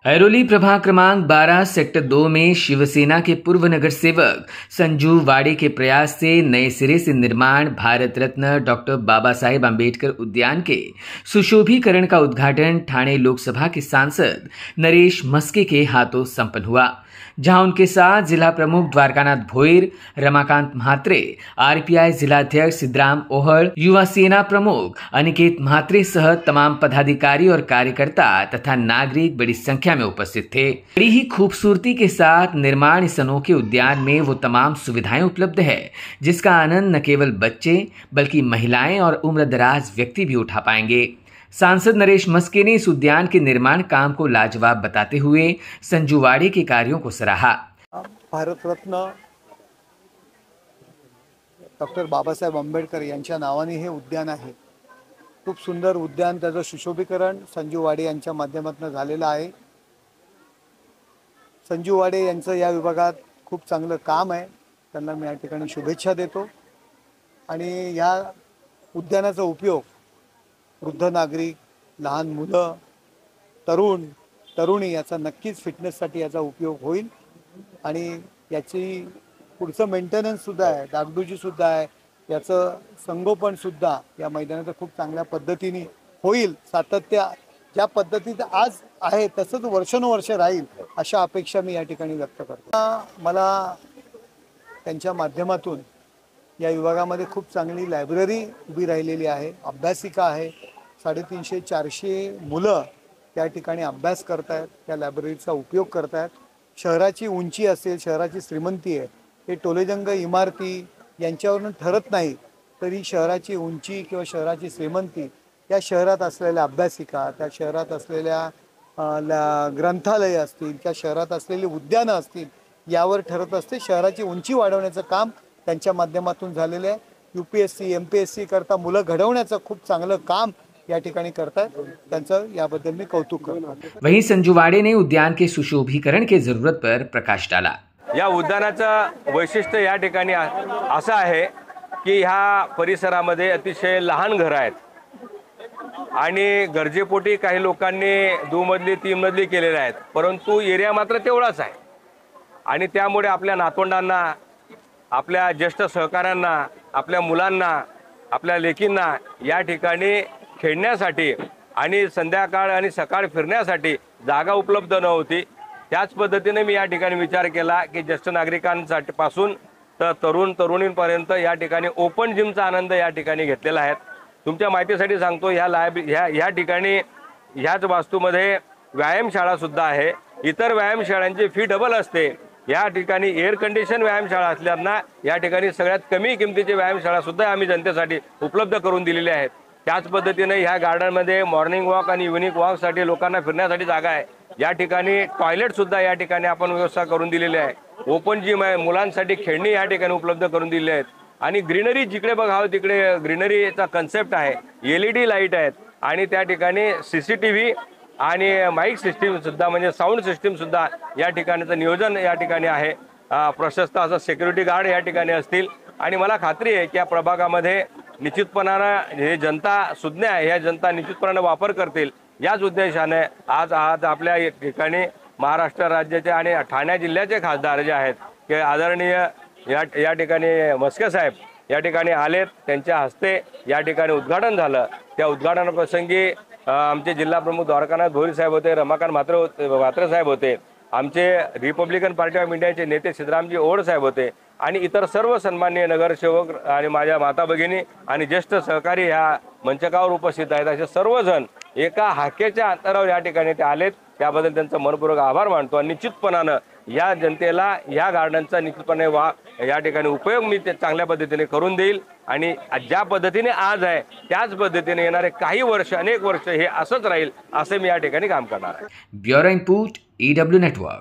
ऐरोली प्रभाग क्रमांक 12 सेक्टर 2 में शिवसेना के पूर्व नगर सेवक संजू वाड़े के प्रयास से नए सिरे से निर्माण भारत रत्न डॉक्टर बाबा साहेब आम्बेडकर उद्यान के सुशोभीकरण का उद्घाटन ठाणे लोकसभा के सांसद नरेश मस्के के हाथों संपन्न हुआ, जहां उनके साथ जिला प्रमुख द्वारकानाथ भोईर, रमाकांत म्हात्रे, आरपीआई जिलाध्यक्ष सिद्धराम ओहड़, युवा सेना प्रमुख अनिकेत म्हात्रे सह तमाम पदाधिकारी और कार्यकर्ता तथा नागरिक बड़ी संख्या में उपस्थित थे। बड़ी ही खूबसूरती के साथ निर्माण इस अनोखे उद्यान में वो तमाम सुविधाएं उपलब्ध है जिसका आनंद न केवल बच्चे बल्कि महिलाएं और उम्रदराज व्यक्ति भी उठा पाएंगे। सांसद नरेश मस्के ने इस उद्यान के निर्माण काम को लाजवाब बताते हुए संजू वाड़े के कार्यों को सराहा। भारत रत्न डॉक्टर बाबासाहेब आंबेडकर यांच्या नावाने हे उद्यान आहे। खूप सुंदर उद्यान, त्याचं सुशोभीकरण संजू वाड़े यांच्या माध्यमातून झालेलं आहे। संजू वाड़े यांचं या विभागात खूप चांगलं काम आहे, त्यांना मी या ठिकाणी शुभेच्छा देतो। आणि या उद्यानाचा उपयोग वृद्ध नागरिक, लहान मुलं, तरुणी याचा नक्कीच फिटनेससाठी याचा उपयोग होईल आणि याची पुढचं मेंटेनन्स सुद्धा आहे, डागडुजी सुद्धा आहे, याचं संगोपन सुद्धा या मैदानाचं खूप चांगल्या पद्धतीने होईल। सातत्य ज्या पद्धतीत आज आहे तसंच वर्षानुवर्ष राहील अशा अपेक्षा मी या ठिकाणी व्यक्त करतो। मला त्यांच्या माध्यमातून या विभागामध्ये खूप चांगली लायब्ररी उभी राहिलेली आहे, अभ्यासिका आहे, 350-400 मुलं त्या ठिकाणी अभ्यास करतायत, त्या लायब्ररीचा उपयोग करतायत। शहराची उंची असेल, शहराची श्रीमंती आहे, हे टोलेजंग इमारती यांच्यावरून ठरत नाही, तरी शहराची उंची किंवा शहराची श्रीमंती या शहरात असलेल्या अभ्यासिका, त्या शहरात असलेल्या ग्रंथालय असतील, त्या शहरात असलेली उद्यानं असतील, यावर ठरत असते। शहराची उंची वाढवण्याचं काम त्यांच्या माध्यमातून झालेलं आहे। यूपीएससी एमपीएससी करता मुलं घडवण्याचं खूप चांगलं काम या ठिकाणी करतात, त्यांचं याबद्दल मी कौतुक करतो। वहीं संजू वाड़े ने उद्यान के सुशोभीकरण की जरूरत पर प्रकाश डाला। या उद्यानाचं वैशिष्ट्य या ठिकाणी असं आहे की ह्या परिसरामध्ये अतिशय लहान घरं आहेत आणि गरजेपोटी काही लोकांनी 2 मजली 3 मजली केलेले आहेत, परंतु एरिया मात्र तेवढाच आहे आणि त्यामुळे आपल्या नातवंडांना, आपल्या ज्येष्ठ सहकाऱ्यांना, आपल्या मुलांना, आपल्या लेकींना या ठिकाणी खेळण्यासाठी आणि संध्याकाळ आणि सकाळ फिरण्यासाठी जागा उपलब्ध नव्हती। त्याच पद्धतीने मी या ठिकाणी विचार केला की ज्येष्ठ नागरिकांसाठी पासून तर तरुणींपर्यंत या ठिकाणी ओपन जिमचा आनंद या ठिकाणी घेतलेला आहे। तुमच्या माहितीसाठी सांगतो, ह्या ठिकाणी ह्याच वास्तूमध्ये व्यायामशाळा सुद्धा आहे। इतर व्यायामशाळांची फी डबल असते, या ठिकाणी एअर कंडिशन व्यायामशाळा असल्यानं या ठिकाणी सगळ्यात कमी किमतीची व्यायामशाळा सुद्धा आम्ही जनतेसाठी उपलब्ध करून दिलेली आहेत। त्याच पद्धतीने ह्या गार्डनमध्ये मॉर्निंग वॉक आणि इव्हिनिंग वॉकसाठी लोकांना फिरण्यासाठी जागा आहे। या ठिकाणी टॉयलेट सुद्धा या ठिकाणी आपण व्यवस्था करून दिलेली आहे। ओपन जिम आहे, मुलांसाठी खेळणी या ठिकाणी उपलब्ध करून दिली आहेत आणि ग्रीनरी जिकडे बघावं तिकडे ग्रीनरीचा कन्सेप्ट आहे। LED लाईट आहेत आणि त्या ठिकाणी CCTV आणि माईक सिस्टीम सुद्धा म्हणजे साऊंड सिस्टीम सुद्धा या ठिकाणचं नियोजन या ठिकाणी आहे। प्रशस्त असं सिक्युरिटी गार्ड या ठिकाणी असतील आणि मला खात्री आहे की या प्रभागामध्ये निश्चितपणानं हे जनता सुज्ञ आहे, ह्या जनता निश्चितपणानं वापर करतील। याच उद्देशाने आज आपल्या ठिकाणी महाराष्ट्र राज्याचे आणि ठाणे जिल्ह्याचे खासदार जे आहेत की आदरणीय या ठिकाणी मस्के साहेब या ठिकाणी आलेत, त्यांच्या हस्ते या ठिकाणी उद्घाटन झालं। त्या उद्घाटनाप्रसंगी आमचे जिल्हा प्रमुख द्वारकानाथ भोईर साहेब होते, रमाकांत म्हात्रे साहेब होते, आमचे रिपब्लिकन पार्टी ऑफ इंडियाचे नेते सिद्धरामजी ओहड़ साहेब होते आणि इतर सर्व सन्माननीय नगरसेवक आणि माझ्या माता भगिनी आणि ज्येष्ठ सहकारी ह्या मंचकावर उपस्थित आहेत। असे सर्वजण एका हाकेच्या अंतरावर या ठिकाणी ते आलेत, त्याबद्दल त्यांचा मनपूर्वक आभार मानतो आणि निश्चितपणानं या जनतेला या गार्डनचा निश्चितपणे या ठिकाणी उपयोग मी ते चांगल्या पद्धतीने करून देईल आणि ज्या पद्धतीने आज आहे त्याच पद्धतीने येणारे काही वर्ष, अनेक वर्ष हे असंच राहील, असे मी या ठिकाणी काम करणार आहे। Bureau report EW network.